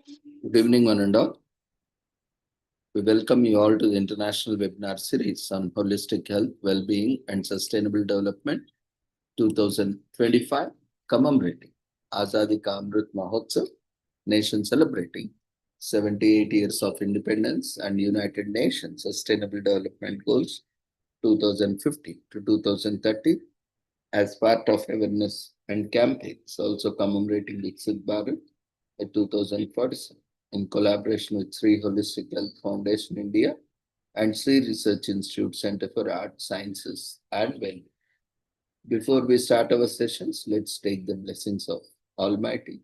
Good evening, one and all. We welcome you all to the international webinar series on holistic health, well-being, and sustainable development 2025, commemorating Azadi Ka Amrit Mahotsav, nation celebrating 78 years of independence and United Nations Sustainable Development Goals 2050 to 2030 as part of awareness and campaigns, also commemorating Viksit Bharat at 2047 in collaboration with Sri Holistic Health Foundation India and Sri Research Institute Center for Art, Sciences and Wellbeing. Before we start our sessions, let's take the blessings of Almighty.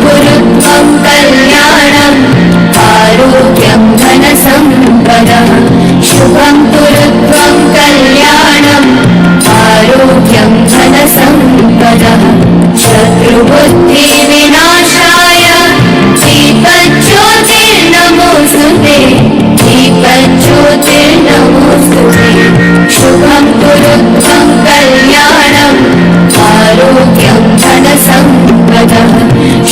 गुरुत्वं कल्याणम् आरोग्यं धनसम्पदः शुभं गुरुत्वं कल्याणम् आरोग्यं धनसम्पदः शत्रुबुद्धिविनाशाय दीपज्योतिर्नमोऽस्तुते दीपज्योतिर्नमोऽस्तुते शुभं गुरुत्वं कल्याणम् आरोग्यं धनसम्पदः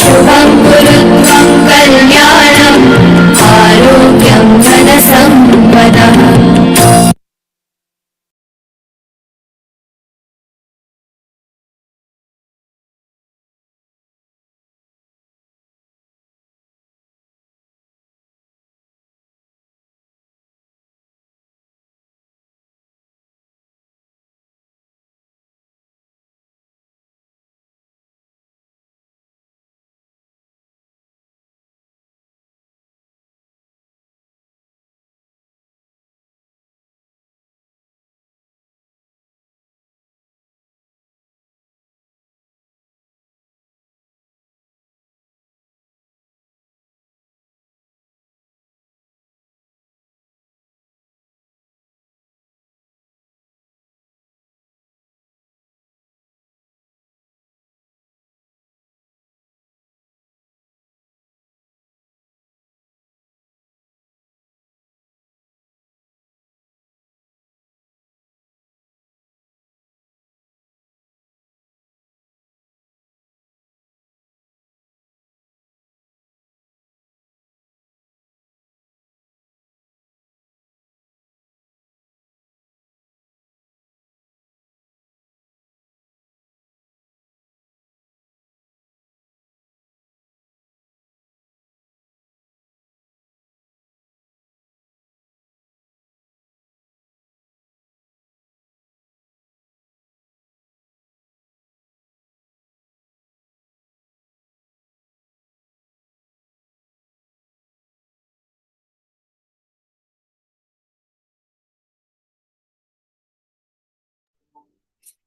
शुभं गुरुत्वं कल्याणम् आरोग्यं धनसम्पदः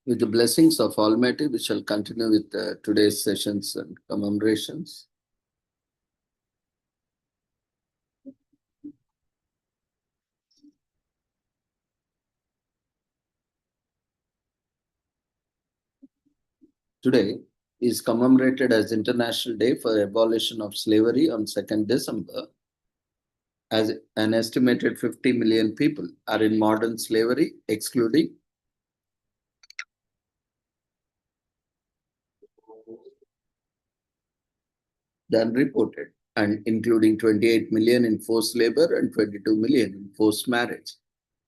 With the blessings of Almighty, we shall continue with today's sessions and commemorations. Today is commemorated as International Day for Abolition of Slavery on 2nd December, as an estimated 50 million people are in modern slavery, excluding the unreported, and including 28 million in forced labor and 22 million in forced marriage.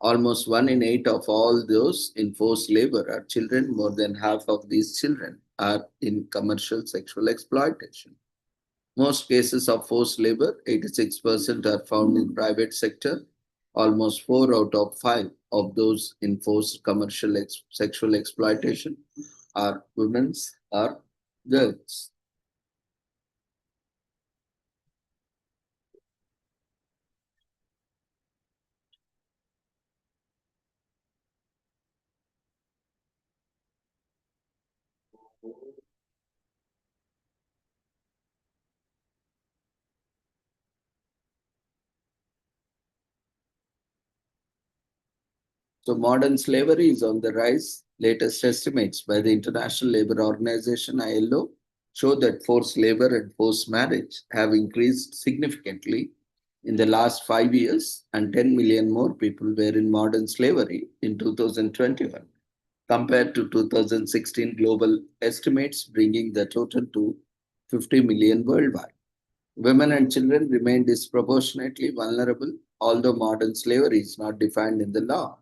Almost 1 in 8 of all those in forced labor are children. More than half of these children are in commercial sexual exploitation. Most cases of forced labor, 86%, are found in private sector. Almost 4 out of 5 of those in forced commercial sexual exploitation are women or girls. So modern slavery is on the rise. Latest estimates by the International Labour Organization, ILO, show that forced labor and forced marriage have increased significantly in the last 5 years, and 10 million more people were in modern slavery in 2021 compared to 2016 global estimates, bringing the total to 50 million worldwide. Women and children remain disproportionately vulnerable, although modern slavery is not defined in the law.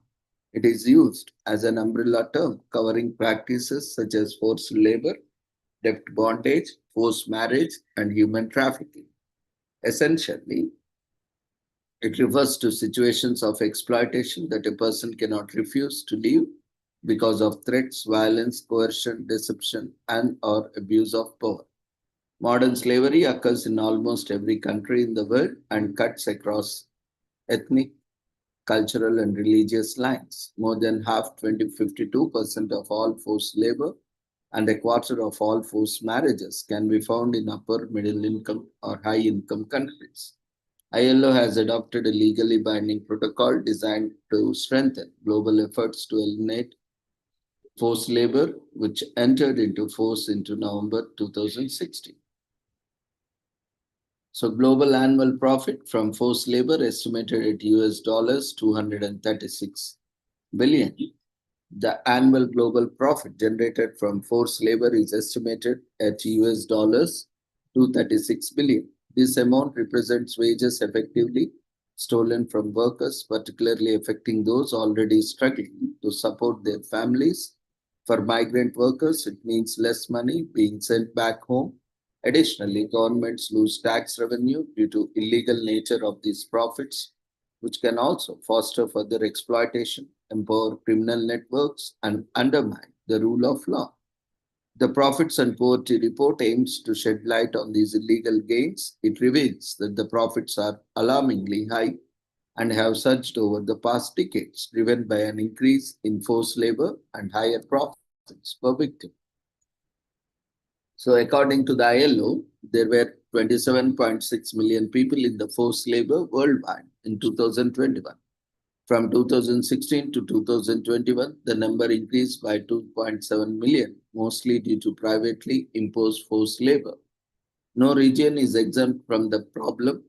It is used as an umbrella term covering practices such as forced labor, debt bondage, forced marriage, and human trafficking. Essentially, it refers to situations of exploitation that a person cannot refuse to leave because of threats, violence, coercion, deception, and or abuse of power. Modern slavery occurs in almost every country in the world and cuts across ethnic, cultural, and religious lines. More than half, 52% of all forced labor and a quarter of all forced marriages can be found in upper middle income or high income countries. ILO has adopted a legally binding protocol designed to strengthen global efforts to eliminate forced labor, which entered into force into November 2016. So global annual profit from forced labor estimated at US dollars 236 billion. The annual global profit generated from forced labor is estimated at US dollars 236 billion. This amount represents wages effectively stolen from workers, particularly affecting those already struggling to support their families. For migrant workers, it means less money being sent back home. Additionally, governments lose tax revenue due to illegal nature of these profits, which can also foster further exploitation, empower criminal networks, and undermine the rule of law. The Profits and Poverty Report aims to shed light on these illegal gains. It reveals that the profits are alarmingly high and have surged over the past decades, driven by an increase in forced labor and higher profits per victim. So, according to the ILO, there were 27.6 million people in the forced labor worldwide in 2021. From 2016 to 2021, the number increased by 2.7 million, mostly due to privately imposed forced labor. No region is exempt from the problem,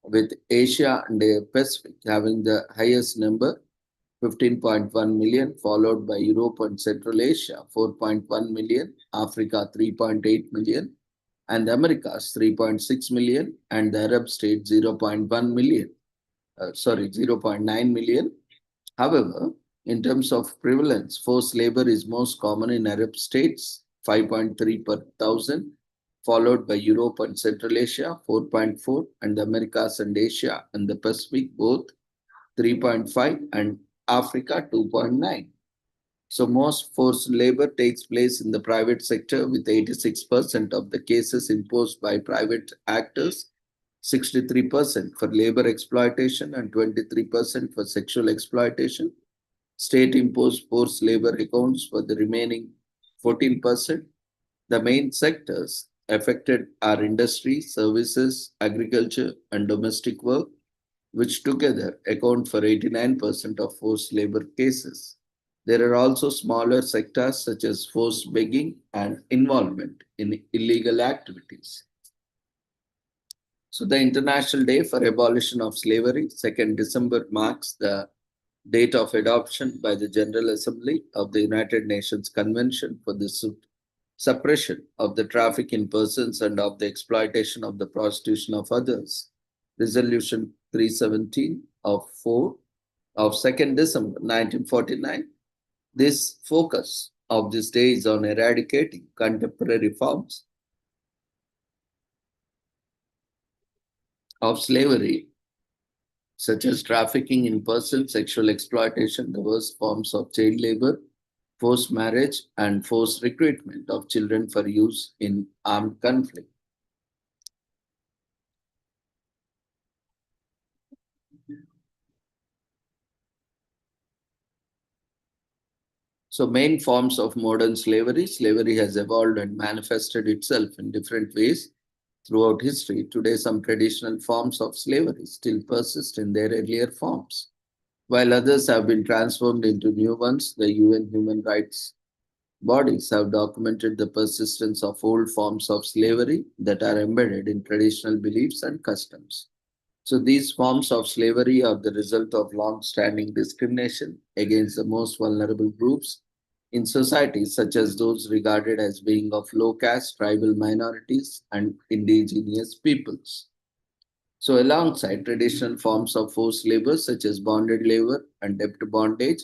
with Asia and the Pacific having the highest number, 15.1 million, followed by Europe and Central Asia, 4.1 million, Africa, 3.8 million, and the Americas, 3.6 million, and the Arab states, 0.1 million. 0.9 million. However, in terms of prevalence, forced labor is most common in Arab states, 5.3 per thousand, followed by Europe and Central Asia, 4.4, and the Americas and Asia and the Pacific, both 3.5, and Africa, 2.9. So most forced labor takes place in the private sector, with 86% of the cases imposed by private actors, 63% for labor exploitation, and 23% for sexual exploitation. State imposed forced labor accounts for the remaining 14%. The main sectors affected are industry, services, agriculture, and domestic work, which together account for 89% of forced labor cases. There are also smaller sectors such as forced begging and involvement in illegal activities. So the International Day for Abolition of Slavery, 2nd December, marks the date of adoption by the General Assembly of the United Nations Convention for the suppression of the traffic in persons and of the exploitation of the prostitution of others. Resolution 317 of 2nd December 1949. This focus of this day is on eradicating contemporary forms of slavery, such as trafficking in persons, sexual exploitation, the worst forms of child labor, forced marriage, and forced recruitment of children for use in armed conflict. So main forms of modern slavery. Slavery has evolved and manifested itself in different ways throughout history. Today, some traditional forms of slavery still persist in their earlier forms, while others have been transformed into new ones. The UN Human Rights bodies have documented the persistence of old forms of slavery that are embedded in traditional beliefs and customs. So these forms of slavery are the result of long-standing discrimination against the most vulnerable groups in society, such as those regarded as being of low caste, tribal minorities, and indigenous peoples. So, alongside traditional forms of forced labor, such as bonded labor and debt bondage,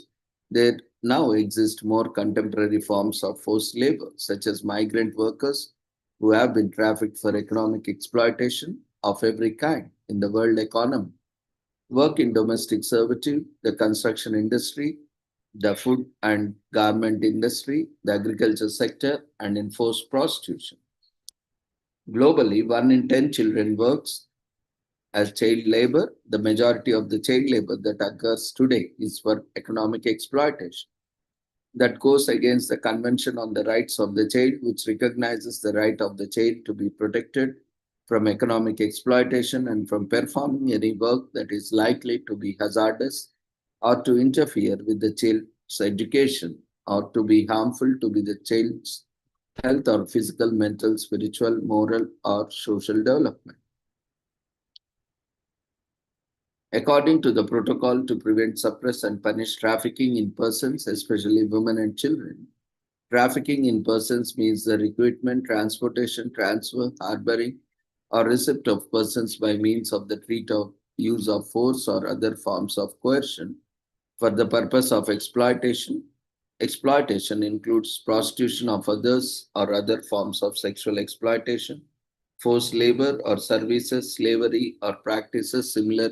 there now exist more contemporary forms of forced labor, such as migrant workers who have been trafficked for economic exploitation of every kind in the world economy. Work in domestic servitude, the construction industry, the food and garment industry, the agriculture sector, and enforced prostitution. Globally, 1 in 10 children works as child labor. The majority of the child labor that occurs today is for economic exploitation. That goes against the Convention on the Rights of the Child, which recognizes the right of the child to be protected from economic exploitation and from performing any work that is likely to be hazardous or to interfere with the child's education or to be harmful to be the child's health or physical, mental, spiritual, moral, or social development. According to the protocol to prevent, suppress, and punish trafficking in persons, especially women and children, trafficking in persons means the recruitment, transportation, transfer, harboring, or receipt of persons by means of the threat of use of force or other forms of coercion for the purpose of exploitation. Exploitation includes prostitution of others or other forms of sexual exploitation, forced labor or services, slavery or practices similar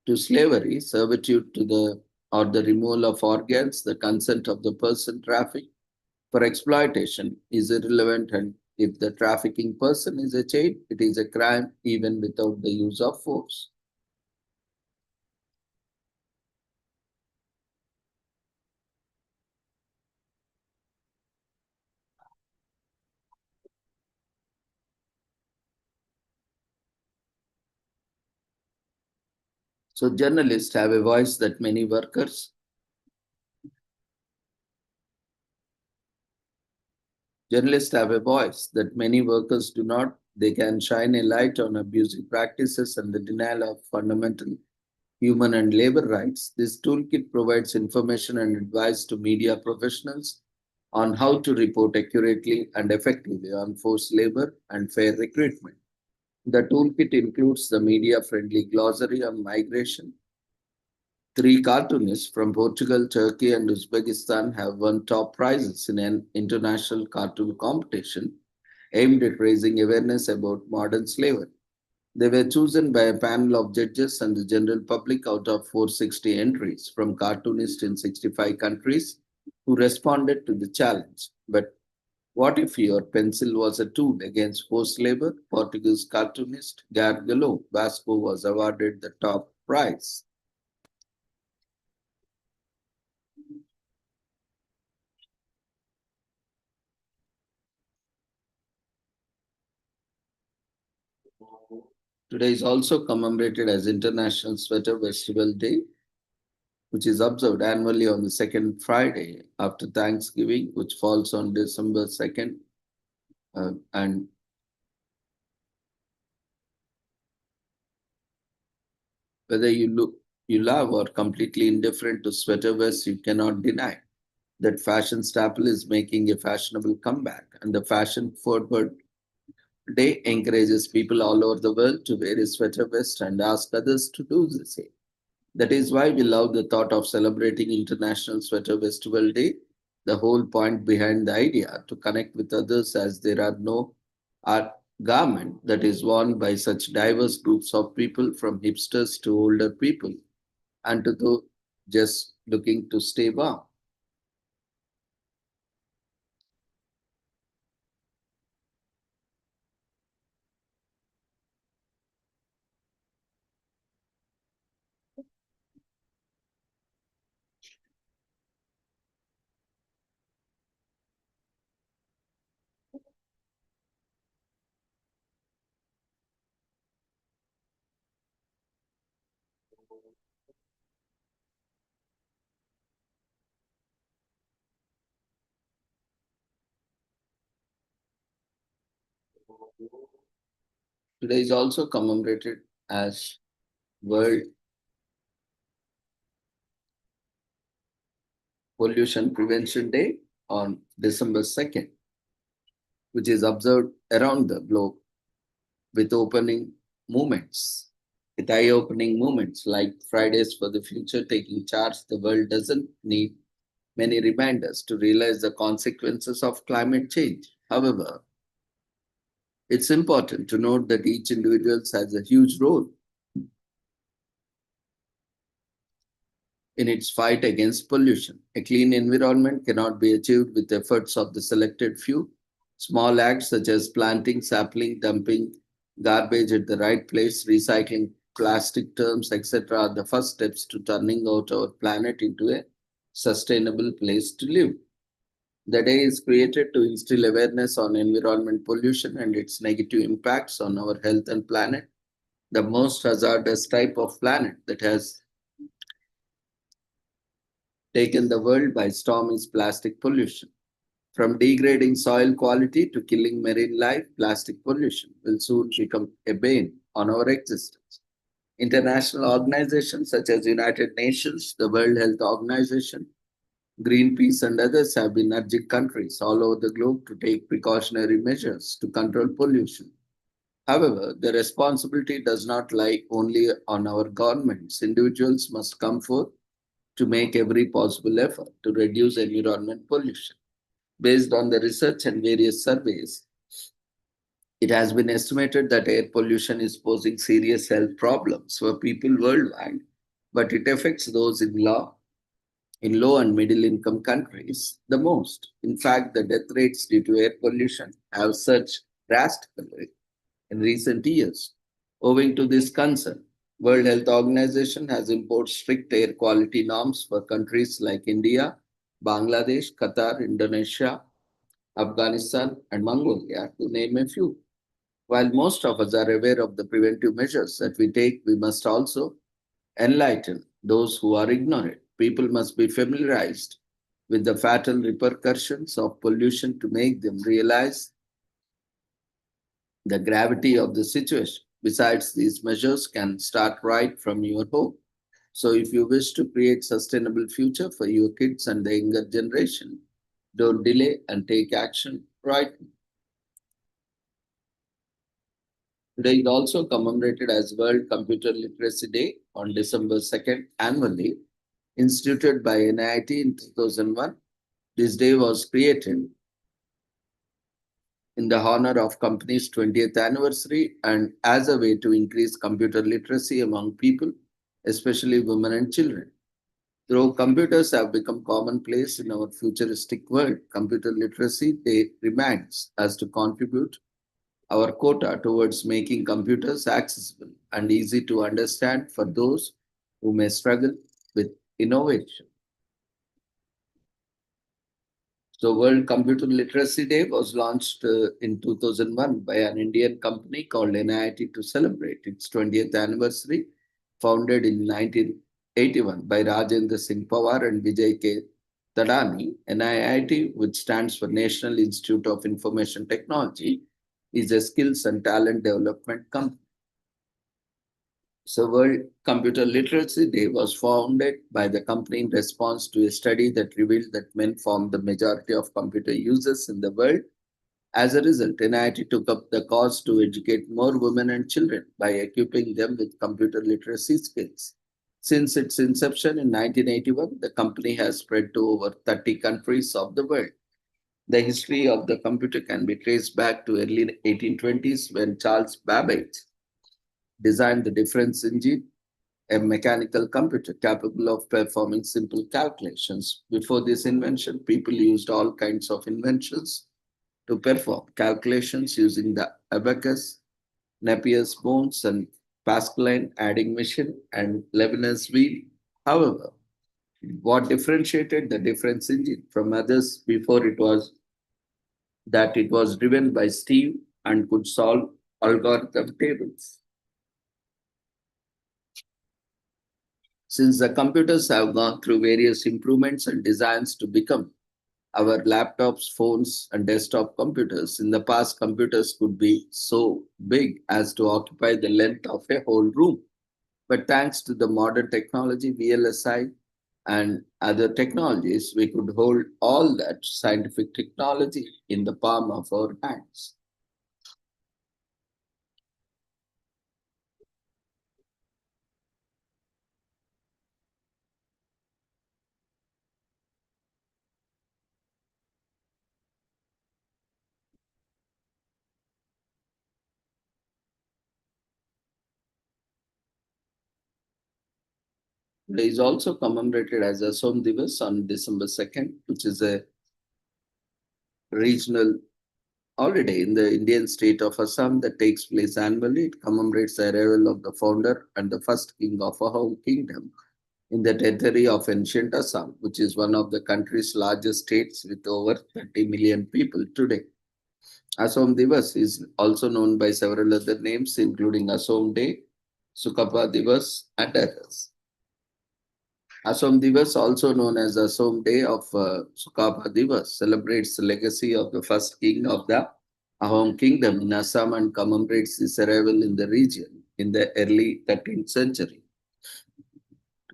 to slavery, servitude to the or the removal of organs, the consent of the person trafficked for exploitation is irrelevant, and if the trafficking person is a child, it is a crime even without the use of force. So journalists have a voice that many workers Journalists have a voice that many workers do not. They can shine a light on abusive practices and the denial of fundamental human and labor rights. This toolkit provides information and advice to media professionals on how to report accurately and effectively on forced labor and fair recruitment. The toolkit includes the media-friendly glossary on migration. 3 cartoonists from Portugal, Turkey, and Uzbekistan have won top prizes in an international cartoon competition aimed at raising awareness about modern slavery. They were chosen by a panel of judges and the general public out of 460 entries from cartoonists in 65 countries who responded to the challenge. But what if your pencil was a tool against forced labor? Portuguese cartoonist Gargalo Vasco was awarded the top prize. Today is also commemorated as International Sweater Festival Day, which is observed annually on the second Friday after Thanksgiving, which falls on December 2nd. And whether you love or completely indifferent to sweater vests, you cannot deny that fashion staple is making a fashionable comeback. And the fashion forward day encourages people all over the world to wear a sweater vest and ask others to do the same. That is why we love the thought of celebrating International Sweater Festival Day. The whole point behind the idea to connect with others, as there are no art garment that is worn by such diverse groups of people, from hipsters to older people and to those just looking to stay warm. Today is also commemorated as World Pollution Prevention Day on December 2nd, which is observed around the globe with opening movements, with eye-opening movements like Fridays for the Future taking charge. The world doesn't need many reminders to realize the consequences of climate change. However, it's important to note that each individual has a huge role in its fight against pollution. A clean environment cannot be achieved with efforts of the selected few. Small acts such as planting sapling, dumping garbage at the right place, recycling plastic terms, etc., are the first steps to turning out our planet into a sustainable place to live. The day is created to instill awareness on environment pollution and its negative impacts on our health and planet. The most hazardous type of planet that has taken the world by storm is plastic pollution. From degrading soil quality to killing marine life, plastic pollution will soon become a bane on our existence. International organizations such as United Nations, the World Health Organization, Greenpeace, and others have been urging countries all over the globe to take precautionary measures to control pollution. However, the responsibility does not lie only on our governments. Individuals must come forth to make every possible effort to reduce environment pollution. Based on the research and various surveys, it has been estimated that air pollution is posing serious health problems for people worldwide, but it affects those in low and middle income countries the most. In fact, the death rates due to air pollution have surged drastically in recent years. Owing to this concern, World Health Organization has imposed strict air quality norms for countries like India, Bangladesh, Qatar, Indonesia, Afghanistan, and Mongolia, to name a few. While most of us are aware of the preventive measures that we take, we must also enlighten those who are ignorant. People must be familiarized with the fatal repercussions of pollution to make them realize the gravity of the situation. Besides, these measures can start right from your home. So if you wish to create sustainable future for your kids and the younger generation, don't delay and take action right now. Today is also commemorated as World Computer Literacy Day on December 2nd annually, instituted by NIT in 2001. This day was created in the honor of company's 20th anniversary and as a way to increase computer literacy among people, especially women and children. Though computers have become commonplace in our futuristic world, computer literacy day reminds us to contribute our quota towards making computers accessible and easy to understand for those who may struggle with innovation. So, World Computer Literacy Day was launched in 2001 by an Indian company called NIT to celebrate its 20th anniversary, founded in 1981 by Rajendra Singh Pawar and Vijay K. Tadani. NIT, which stands for National Institute of Information Technology, is a skills and talent development company. So, World Computer Literacy Day was founded by the company in response to a study that revealed that men form the majority of computer users in the world. As a result, NIT took up the cause to educate more women and children by equipping them with computer literacy skills. Since its inception in 1981, the company has spread to over 30 countries of the world. The history of the computer can be traced back to early 1820s when Charles Babbage designed the difference engine, a mechanical computer capable of performing simple calculations. Before this invention, people used all kinds of inventions to perform calculations using the abacus, Napier's bones, and Pascaline adding machine and Leibniz's wheel. However, what differentiated the difference engine from others before it was that it was driven by Steve and could solve algorithm tables. Since the computers have gone through various improvements and designs to become our laptops, phones, and desktop computers. In the past, computers could be so big as to occupy the length of a whole room. But thanks to the modern technology, VLSI, and other technologies, we could hold all that scientific technology in the palm of our hands. It is also commemorated as Assam Divas on December 2nd, which is a regional holiday in the Indian state of Assam that takes place annually. It commemorates the arrival of the founder and the first king of Ahom kingdom in the territory of ancient Assam, which is one of the country's largest states with over 30 million people today. Assam Divas is also known by several other names, including Assam Day, Sukapa Divas, and others. Assam Divas, also known as Assam Day of Sukapa Divas, celebrates the legacy of the first king of the Ahom kingdom in Assam and commemorates his arrival in the region in the early 13th century.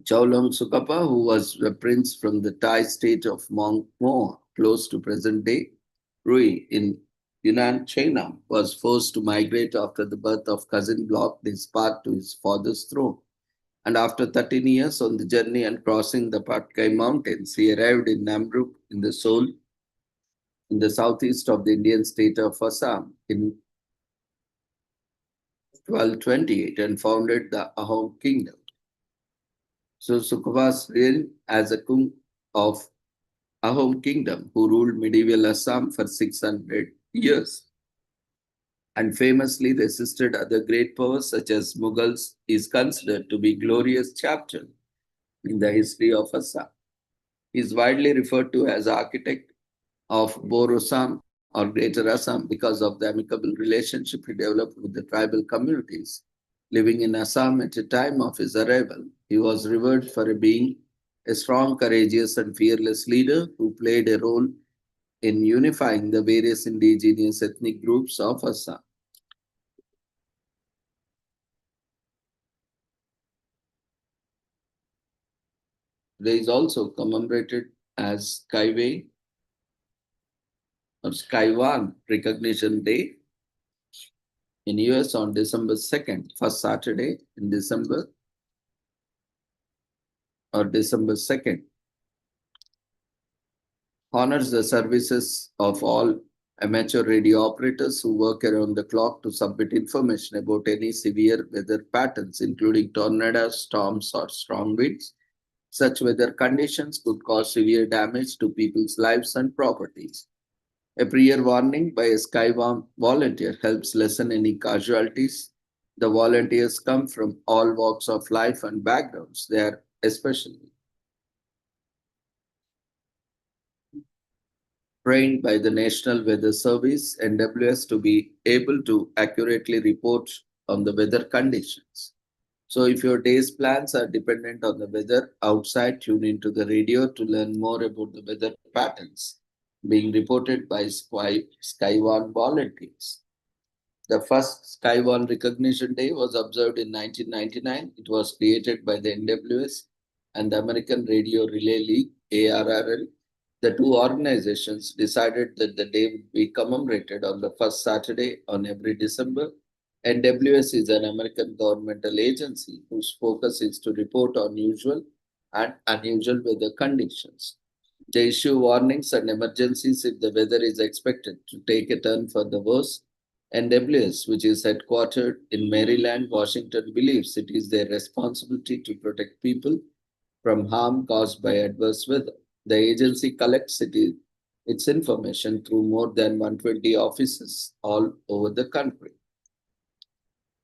Chaulong Sukapa, who was a prince from the Thai state of Mongmo, close to present-day Rui in Yunnan, China, was forced to migrate after the birth of cousin blocked his path to his father's throne. And after 13 years on the journey and crossing the Patkai Mountains, he arrived in Namrup in the Seoul, in the southeast of the Indian state of Assam in 1228 and founded the Ahom kingdom. So Sukapa's reign as a king of Ahom kingdom who ruled medieval Assam for 600 years and famously resisted other great powers such as Mughals is considered to be a glorious chapter in the history of Assam. He is widely referred to as architect of Borosam or Greater Assam because of the amicable relationship he developed with the tribal communities living in Assam at the time of his arrival. He was revered for being a strong, courageous, and fearless leader who played a role in unifying the various indigenous ethnic groups of Assam. There is also commemorated as Skyway or Skywan Recognition Day in US on December 2nd, first Saturday in December or December 2nd, honors the services of all amateur radio operators who work around the clock to submit information about any severe weather patterns, including tornadoes, storms, or strong winds. Such weather conditions could cause severe damage to people's lives and properties. A prior warning by a Skywarm volunteer helps lessen any casualties. The volunteers come from all walks of life and backgrounds. They are especially trained by the National Weather Service (NWS) to be able to accurately report on the weather conditions. So if your day's plans are dependent on the weather outside, tune into the radio to learn more about the weather patterns being reported by Skywarn volunteers. The first Skywarn Recognition Day was observed in 1999. It was created by the NWS and the American Radio Relay League, ARRL. The two organizations decided that the day would be commemorated on the first Saturday on every December. NWS is an American governmental agency whose focus is to report on usual and unusual weather conditions. They issue warnings and emergencies if the weather is expected to take a turn for the worse. NWS, which is headquartered in Maryland, Washington, believes it is their responsibility to protect people from harm caused by adverse weather. The agency collects its information through more than 120 offices all over the country.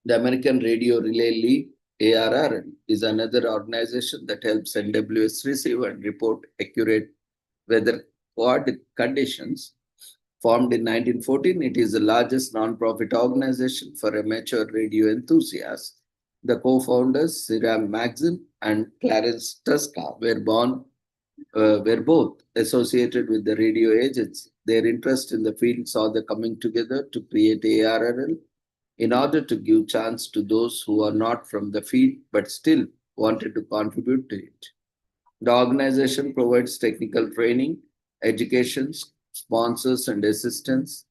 The American Radio Relay League, ARRL, is another organization that helps NWS receive and report accurate weather conditions. Formed in 1914, it is the largest non-profit organization for amateur radio enthusiasts. The co-founders, Siram Maxim and Clarence Tuska, were born were both associated with the radio agency. Their interest in the field saw the coming together to create ARRL in order to give chance to those who are not from the field but still wanted to contribute to it. The organization provides technical training, education, sponsors, and assistance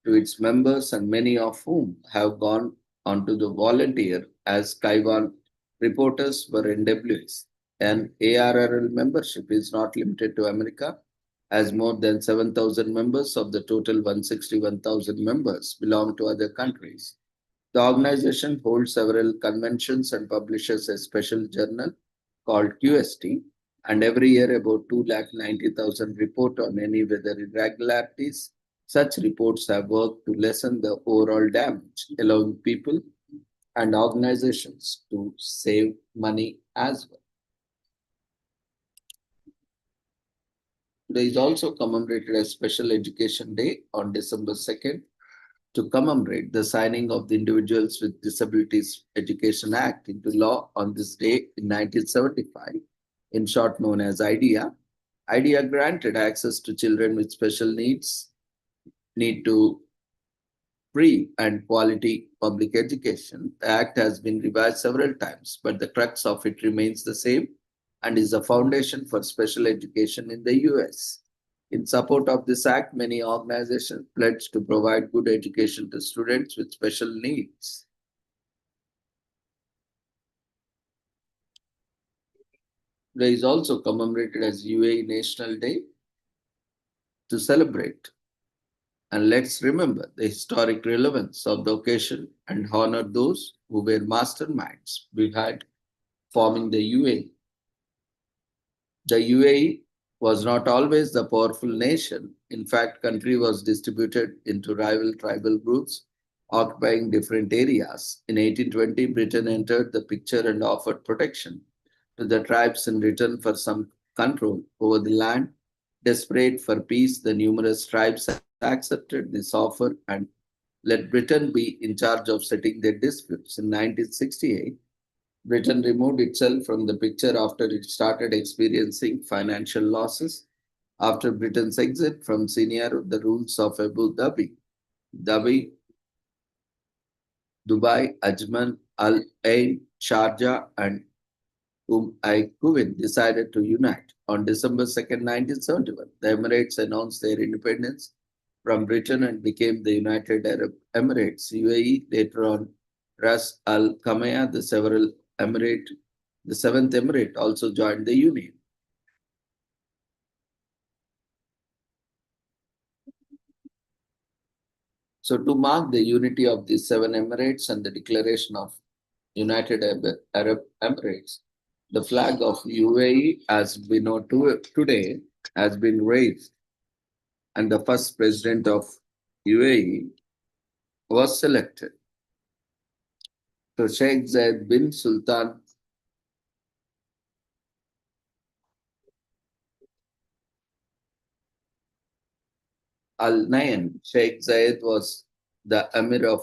to its members, and many of whom have gone on to the volunteer as Kaiwan reporters for NWS. And ARRL membership is not limited to America, as more than 7,000 members of the total 161,000 members belong to other countries. The organization holds several conventions and publishes a special journal called QST, and every year about 290,000 report on any weather irregularities. Such reports have worked to lessen the overall damage, allowing people and organizations to save money as well. Today is also commemorated as Special Education Day on December 2nd to commemorate the signing of the Individuals with Disabilities Education Act into law on this day in 1975, in short known as IDEA. IDEA granted access to children with special needs need to free and quality public education. The Act has been revised several times, but the crux of it remains the same and is the foundation for special education in the US. In support of this act, many organizations pledge to provide good education to students with special needs. Today is also commemorated as UAE National Day to celebrate. And let's remember the historic relevance of the occasion and honor those who were masterminds behind forming the UAE. The UAE was not always the powerful nation. In fact, country was distributed into rival tribal groups occupying different areas. In 1820, Britain entered the picture and offered protection to the tribes in return for some control over the land. Desperate for peace, the numerous tribes accepted this offer and let Britain be in charge of settling their disputes. In 1968, Britain removed itself from the picture after it started experiencing financial losses. After Britain's exit from senior the rules of Abu Dhabi, Dubai, Ajman, Al Ain, Sharjah, and Kuwait decided to unite. On December 2nd, 1971, the Emirates announced their independence from Britain and became the United Arab Emirates, UAE. Later on, Ras Al Khaimah, the seventh emirate, also joined the union. So, to mark the unity of the seven emirates and the declaration of United Arab Emirates, the flag of UAE, as we know today, has been raised, and the first president of UAE was selected. So Sheikh Zayed bin Sultan Al Nahyan. Sheikh Zayed was the Emir of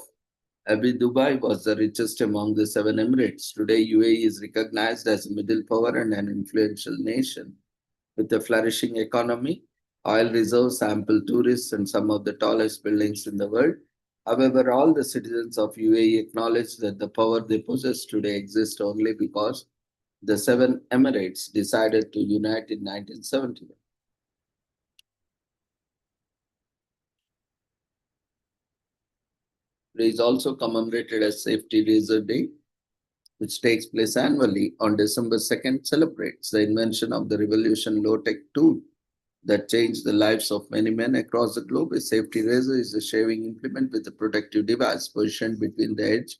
Abu Dhabi, was the richest among the seven emirates. Today, UAE is recognized as a middle power and an influential nation with a flourishing economy, oil reserves, ample tourists, and some of the tallest buildings in the world. However, all the citizens of UAE acknowledge that the power they possess today exists only because the seven emirates decided to unite in 1971. It is also commemorated as Safety Razor Day, which takes place annually on December 2nd, celebrates the invention of the revolution low-tech tool that changed the lives of many men across the globe. A safety razor is a shaving implement with a protective device positioned between the edge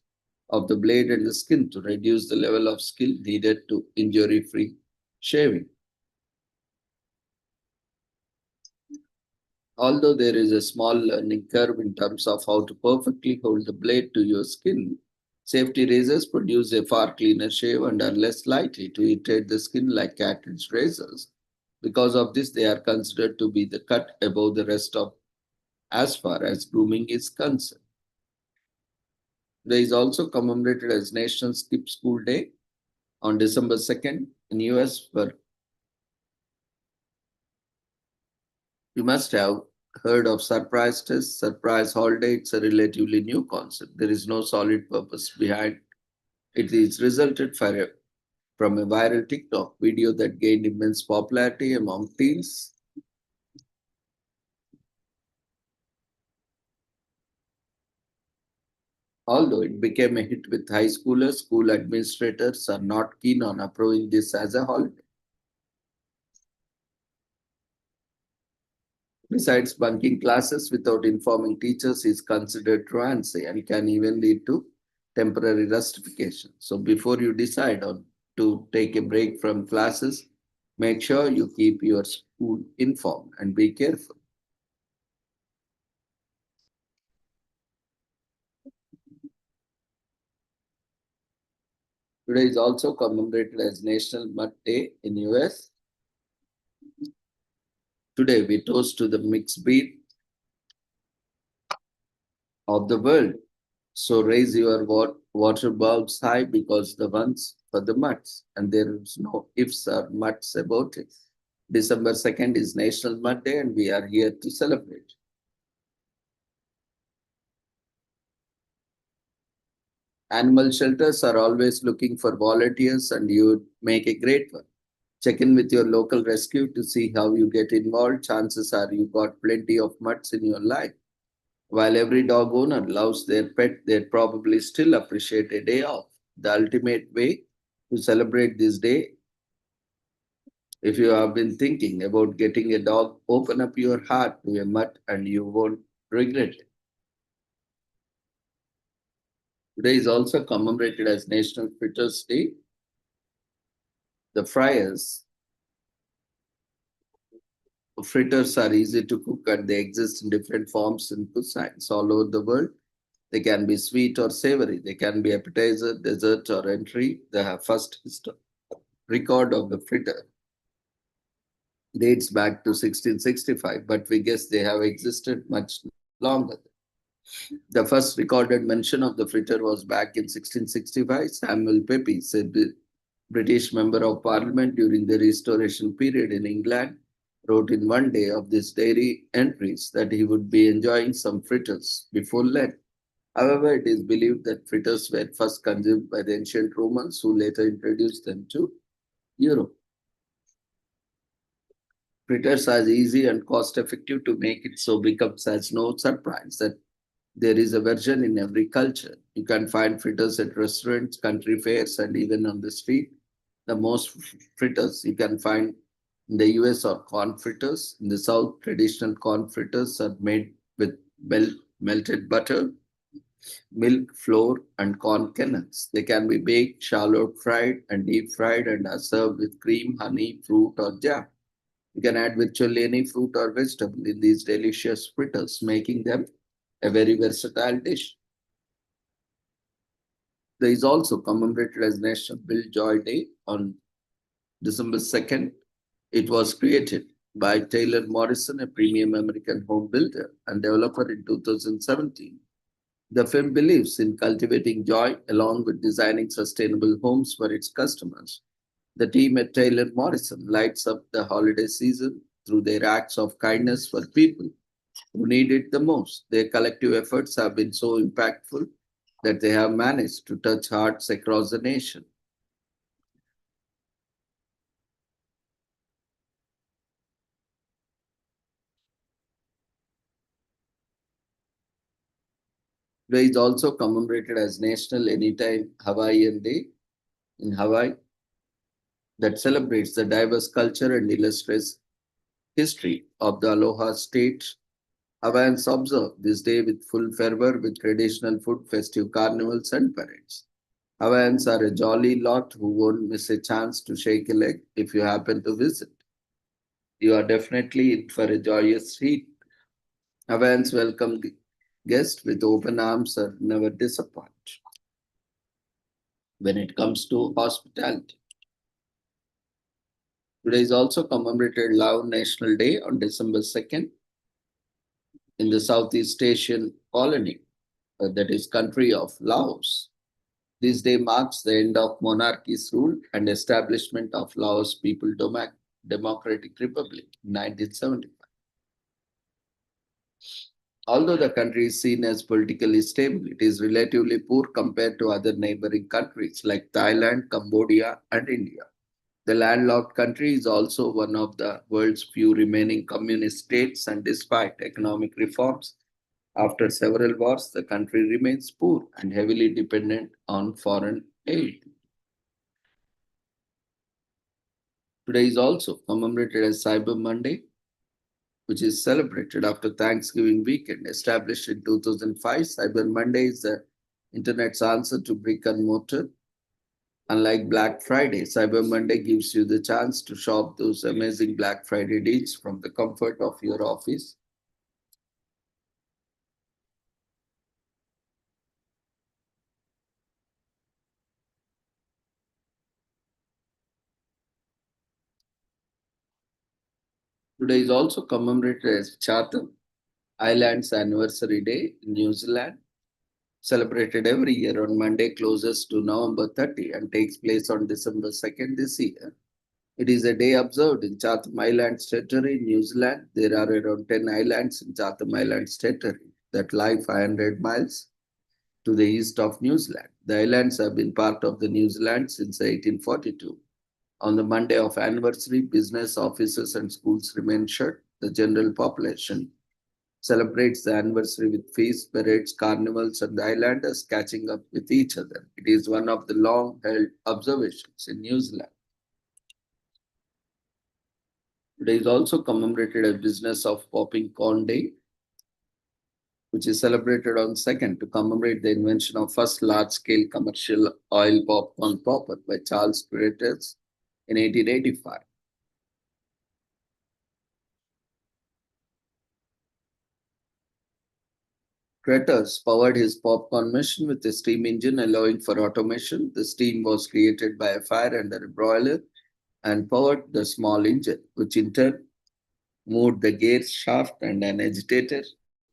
of the blade and the skin to reduce the level of skill needed to injury-free shaving. Although there is a small learning curve in terms of how to perfectly hold the blade to your skin, safety razors produce a far cleaner shave and are less likely to irritate the skin like cat-edged razors. Because of this, they are considered to be the cut above the rest of as far as grooming is concerned. There is also commemorated as National Skip School Day on December 2nd in US for You must have heard of surprise test, surprise holiday. It's a relatively new concept. There is no solid purpose behind it. Is resulted from a viral TikTok video that gained immense popularity among teens. Although it became a hit with high schoolers, school administrators are not keen on approving this as a holiday. Besides, bunking classes without informing teachers is considered truancy and can even lead to temporary rustification. So before you decide on to take a break from classes, make sure you keep your school informed and be careful. Today is also commemorated as National Mud Day in US. Today we toast to the mixed breed of the world. So raise your water bulbs high because the ones for the mutts, and there is no ifs or muts about it. December 2nd is National Mud Day, and we are here to celebrate. Animal shelters are always looking for volunteers, and you make a great one. Check in with your local rescue to see how you get involved. Chances are you got plenty of mutts in your life. While every dog owner loves their pet, they probably still appreciate a day off. The ultimate way to celebrate this day, if you have been thinking about getting a dog, open up your heart to a mutt and you won't regret it. Today is also commemorated as National Fritters Day. The fryers fritters are easy to cook and they exist in different forms and cuisines all over the world. They can be sweet or savory. They can be appetizer, dessert, or entry. The first record of the fritter dates back to 1665, but we guess they have existed much longer. The first recorded mention of the fritter was back in 1665. Samuel Pepys, a British member of parliament during the Restoration period in England, wrote in one day of this diary entries that he would be enjoying some fritters before Lent. However, it is believed that fritters were first consumed by the ancient Romans, who later introduced them to Europe. Fritters are easy and cost effective to make, it so becomes as no surprise that there is a version in every culture. You can find fritters at restaurants, country fairs, and even on the street. The most fritters you can find in the US are corn fritters. In the South, traditional corn fritters are made with melted butter, milk, flour, and corn kernels. They can be baked, shallow fried, and deep fried, and are served with cream, honey, fruit, or jam. You can add virtually any fruit or vegetable in these delicious fritters, making them a very versatile dish. There is also commemorated as National Build Joy Day on December 2nd. It was created by Taylor Morrison, a premium American home builder and developer in 2017. The firm believes in cultivating joy along with designing sustainable homes for its customers. The team at Taylor Morrison lights up the holiday season through their acts of kindness for people who need it the most. Their collective efforts have been so impactful that they have managed to touch hearts across the nation. Today is also commemorated as National Anytime Hawaiian Day in Hawaii that celebrates the diverse culture and illustrates history of the Aloha state. Hawaiians observe this day with full fervor with traditional food, festive carnivals, and parades. Hawaiians are a jolly lot who won't miss a chance to shake a leg if you happen to visit. You are definitely in for a joyous treat. Hawaiians welcome guests with open arms and never disappoint when it comes to hospitality. Today is also commemorated Lao National Day on December 2nd in the Southeast Asian colony, that is country of Laos. This day marks the end of monarchy's rule and establishment of Laos People Democratic Republic in 1975. Although the country is seen as politically stable, it is relatively poor compared to other neighboring countries like Thailand, Cambodia, and India. The landlocked country is also one of the world's few remaining communist states, and despite economic reforms, after several wars, the country remains poor and heavily dependent on foreign aid. Today is also commemorated as Cyber Monday, which is celebrated after Thanksgiving weekend. Established in 2005, Cyber Monday is the internet's answer to brick and mortar. Unlike Black Friday, Cyber Monday gives you the chance to shop those amazing Black Friday deals from the comfort of your office. Today is also commemorated as Chatham Islands Anniversary Day in New Zealand, celebrated every year on Monday closest to November 30 and takes place on December 2nd this year. It is a day observed in Chatham Islands Territory in New Zealand. There are around 10 islands in Chatham Islands Territory that lie 500 miles to the east of New Zealand. The islands have been part of the New Zealand since 1842. On the Monday of anniversary, business, offices, and schools remain shut. The general population celebrates the anniversary with feasts, parades, carnivals, and the islanders catching up with each other. It is one of the long held observations in New Zealand. Today is also commemorated as Business of Popping Corn Day, which is celebrated on 2nd to commemorate the invention of first large-scale commercial oil popcorn popper by Charles Creters in 1885. Creters powered his popcorn machine with a steam engine, allowing for automation. The steam was created by a fire under a broiler and powered the small engine, which in turn moved the gear shaft and an agitator,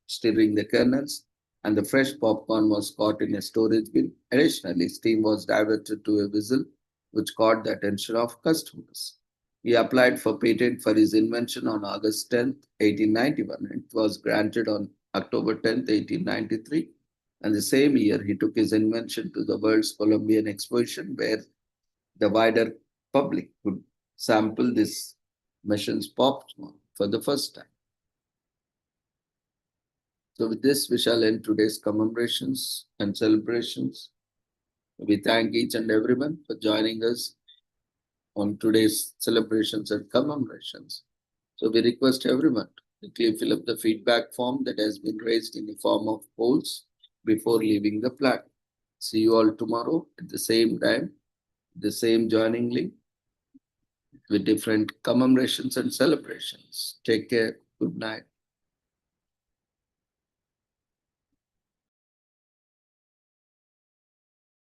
stirring the kernels, and the fresh popcorn was caught in a storage bin. Additionally, steam was diverted to a vessel, which caught the attention of customers. He applied for patent for his invention on August 10th, 1891. It was granted on October 10th, 1893. And the same year, he took his invention to the World's Columbian Exposition, where the wider public could sample this machine's popcorn for the first time. So with this, we shall end today's commemorations and celebrations. We thank each and everyone for joining us on today's celebrations and commemorations. So we request everyone to quickly fill up the feedback form that has been raised in the form of polls before leaving the platform. See you all tomorrow at the same time, the same joining link with different commemorations and celebrations. Take care. Good night.